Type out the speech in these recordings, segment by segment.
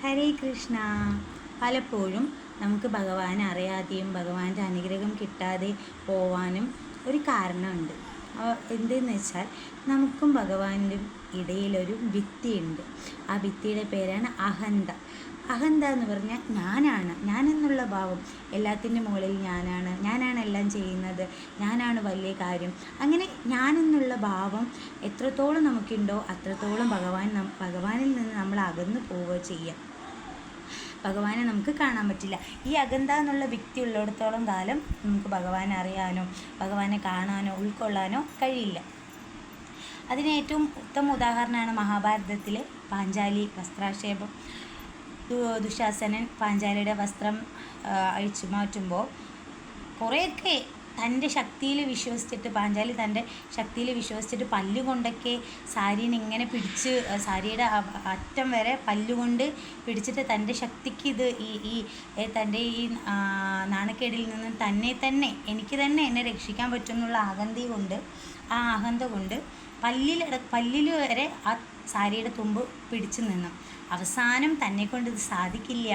ഹരേ കൃഷ്ണ. പലപ്പോഴും നമുക്ക് ഭഗവാനെ അറിയാതെയും ഭഗവാന്റെ അനുഗ്രഹം കിട്ടാതെ പോവാനും ഒരു കാരണമുണ്ട്. എന്തെന്ന് വെച്ചാൽ നമുക്കും ഭഗവാനും ഇടയിലൊരു ഭിത്തിയുണ്ട്. ആ ഭിത്തിയുടെ പേരാണ് അഹന്ത. അഹന്ത എന്ന് പറഞ്ഞാൽ ഞാനെന്നുള്ള ഭാവം. എല്ലാത്തിൻ്റെ മുകളിൽ ഞാനാണ് എല്ലാം ചെയ്യുന്നത്, ഞാനാണ് വലിയ കാര്യം. അങ്ങനെ ഞാനെന്നുള്ള ഭാവം എത്രത്തോളം നമുക്കുണ്ടോ അത്രത്തോളം ഭഗവാനിൽ നിന്ന് നമ്മൾ അകന്നു പോവുക ചെയ്യുക. ഭഗവാനെ നമുക്ക് കാണാൻ പറ്റില്ല. ഈ അഹന്ത എന്നുള്ള വ്യക്തി ഉള്ളിടത്തോളം കാലം നമുക്ക് ഭഗവാനെ അറിയാനോ ഭഗവാനെ കാണാനോ ഉൾക്കൊള്ളാനോ കഴിയില്ല. അതിന് ഏറ്റവും ഉത്തമ ഉദാഹരണമാണ് മഹാഭാരതത്തിലെ പാഞ്ചാലി വസ്ത്രാക്ഷേപം. ദുശാസനൻ പാഞ്ചാലിയുടെ വസ്ത്രം അഴിച്ചു മാറ്റുമ്പോൾ കുറേയൊക്കെ തൻ്റെ ശക്തിയിൽ വിശ്വസിച്ചിട്ട് പാഞ്ചാലി തൻ്റെ ശക്തിയിൽ വിശ്വസിച്ചിട്ട് പല്ലുകൊണ്ടൊക്കെ സാരീനെ ഇങ്ങനെ പിടിച്ച് സാരിയുടെ അറ്റം വരെ പല്ലുകൊണ്ട് പിടിച്ചിട്ട് തൻ്റെ ശക്തിക്ക് തൻ്റെ ഈ നാണക്കേടിൽ നിന്ന് എനിക്ക് തന്നെ എന്നെ രക്ഷിക്കാൻ പറ്റും എന്നുള്ള അഹന്ത കൊണ്ട് പല്ലിൽ വരെ ആ സാരിയുടെ തുമ്പ് പിടിച്ചു നിന്നു. അവസാനം തന്നെക്കൊണ്ട് ഇത് സാധിക്കില്ല,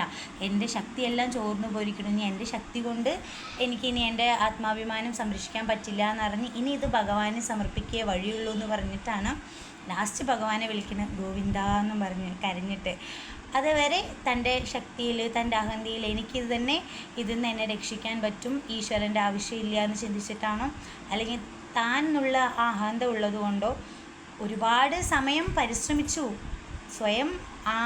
എൻ്റെ ശക്തിയെല്ലാം ചോർന്നു പോയിരിക്കണം, ഇനി എൻ്റെ ശക്തി കൊണ്ട് എനിക്കിനി എൻ്റെ ആത്മാഭിമാനം സംരക്ഷിക്കാൻ പറ്റില്ല എന്നറിഞ്ഞ് ഇനി ഇത് ഭഗവാനെ സമർപ്പിക്കേ വഴിയുള്ളൂ എന്ന് പറഞ്ഞിട്ടാണ് ലാസ്റ്റ് ഭഗവാനെ വിളിക്കുന്നത് ഗോവിന്ദ എന്നും പറഞ്ഞ് കരഞ്ഞിട്ട്. അതുവരെ തൻ്റെ ശക്തിയിൽ തൻ്റെ അഹന്തയിൽ ഇതിൽ നിന്ന് എന്നെ രക്ഷിക്കാൻ പറ്റും, ഈശ്വരൻ്റെ ആവശ്യമില്ല എന്ന് ചിന്തിച്ചിട്ടാണോ അല്ലെങ്കിൽ താൻ എന്നുള്ള ആ അഹന്ത ഉള്ളത് കൊണ്ടോ ഒരുപാട് സമയം പരിശ്രമിച്ചു സ്വയം ആ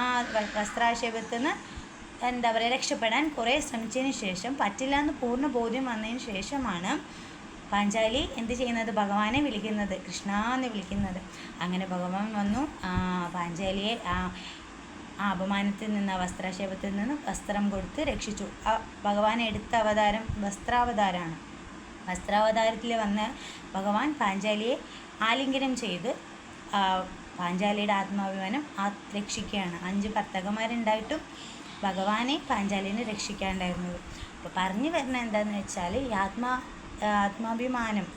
വസ്ത്രാക്ഷേപത്തിൽ നിന്ന് രക്ഷപ്പെടാൻ കുറേ ശ്രമിച്ചതിന് ശേഷം പറ്റില്ല എന്ന് പൂർണ്ണ ബോധ്യം വന്നതിന് ശേഷമാണ് പാഞ്ചാലി എന്ത് ചെയ്യുന്നത്, ഭഗവാനെ വിളിക്കുന്നത്, കൃഷ്ണ എന്ന് വിളിക്കുന്നത്. അങ്ങനെ ഭഗവാൻ വന്നു പാഞ്ചാലിയെ ആ അപമാനത്തിൽ നിന്ന്, വസ്ത്രാക്ഷേപത്തിൽ നിന്ന് വസ്ത്രം കൊടുത്ത് രക്ഷിച്ചു. ഭഗവാൻ എടുത്ത അവതാരം വസ്ത്രാവതാരമാണ്. വസ്ത്രാവതാരത്തിൽ വന്ന് ഭഗവാൻ പാഞ്ചാലിയെ ആലിംഗനം ചെയ്ത് പാഞ്ചാലിയുടെ ആത്മാഭിമാനം രക്ഷിക്കുകയാണ്. 5 ഭർത്തകന്മാരുണ്ടായിട്ടും ഭഗവാനെ പാഞ്ചാലിനെ രക്ഷിക്കാണ്ടായിരുന്നത്. അപ്പോൾ പറഞ്ഞു വരുന്നത് എന്താണെന്ന് വെച്ചാൽ ഈ ആത്മാഭിമാനം,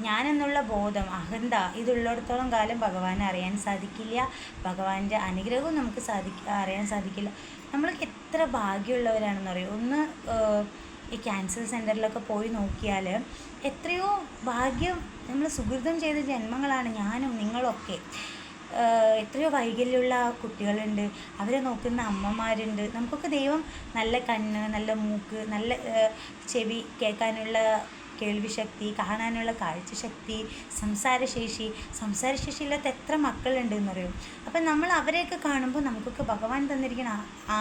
ഞാനെന്നുള്ള ബോധം, അഹന്ത ഇതുള്ളിടത്തോളം കാലം ഭഗവാനെ അറിയാൻ സാധിക്കില്ല, ഭഗവാന്റെ അനുഗ്രഹവും നമുക്ക് അറിയാൻ സാധിക്കില്ല. നമ്മൾക്ക് എത്ര ഭാഗ്യമുള്ളവരാണെന്ന് പറയും. ഒന്ന് ഈ ക്യാൻസർ സെൻറ്ററിലൊക്കെ പോയി നോക്കിയാൽ എത്രയോ ഭാഗ്യം, നമ്മൾ സുഹൃതം ചെയ്ത ജന്മങ്ങളാണ് ഞാനും നിങ്ങളൊക്കെ. എത്രയോ വൈകല്യമുള്ള കുട്ടികളുണ്ട്, അവരെ നോക്കുന്ന അമ്മമാരുണ്ട്. നമുക്കൊക്കെ ദൈവം നല്ല കണ്ണ്, നല്ല മൂക്ക്, നല്ല ചെവി, കേൾക്കാനുള്ള കേൾവി ശക്തി, കാണാനുള്ള കാഴ്ചശക്തി, സംസാരശേഷിയില്ലാത്ത എത്ര മക്കളുണ്ട് എന്ന് പറയും. അപ്പം നമ്മൾ അവരെയൊക്കെ കാണുമ്പോൾ നമുക്കൊക്കെ ഭഗവാൻ തന്നിരിക്കുന്ന ആ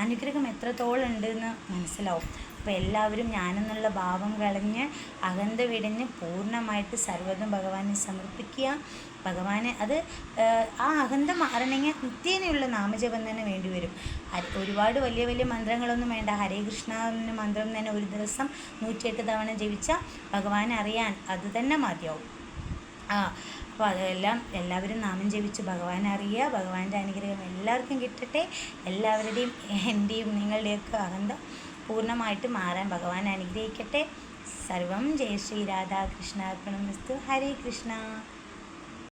അനുഗ്രഹം എത്രത്തോളം ഉണ്ട് എന്ന് മനസ്സിലാവും. അപ്പോൾ എല്ലാവരും ഞാനെന്നുള്ള ഭാവം കളഞ്ഞ് അഹന്ത വിടഞ്ഞ് പൂർണ്ണമായിട്ട് സർവ്വതും ഭഗവാനെ സമർപ്പിക്കുക. ഭഗവാനെ ആ അഹന്ത മാറണമെങ്കിൽ നിത്യേനയുള്ള നാമജപം തന്നെ വേണ്ടി വരും. ഒരുപാട് വലിയ വലിയ മന്ത്രങ്ങളൊന്നും വേണ്ട. ഹരേ കൃഷ്ണ എന്ന മന്ത്രം തന്നെ ഒരു ദിവസം 108 തവണ ജപിച്ചാൽ ഭഗവാനെ അറിയാൻ അത് തന്നെ മതിയാവും. അപ്പോൾ അതെല്ലാം എല്ലാവരും നാമം ജപിച്ച് ഭഗവാനെ അറിയുക. ഭഗവാന്റെ അനുഗ്രഹം എല്ലാവർക്കും കിട്ടട്ടെ. എല്ലാവരുടെയും എൻ്റെയും നിങ്ങളുടെയൊക്കെ അഹന്ത പൂർണ്ണമായിട്ട് മാറാൻ ഭഗവാൻ അനുഗ്രഹിക്കട്ടെ. സർവം ജയ ശ്രീ രാധാകൃഷ്ണാർപ്പണമസ്തു. ഹരേ കൃഷ്ണ.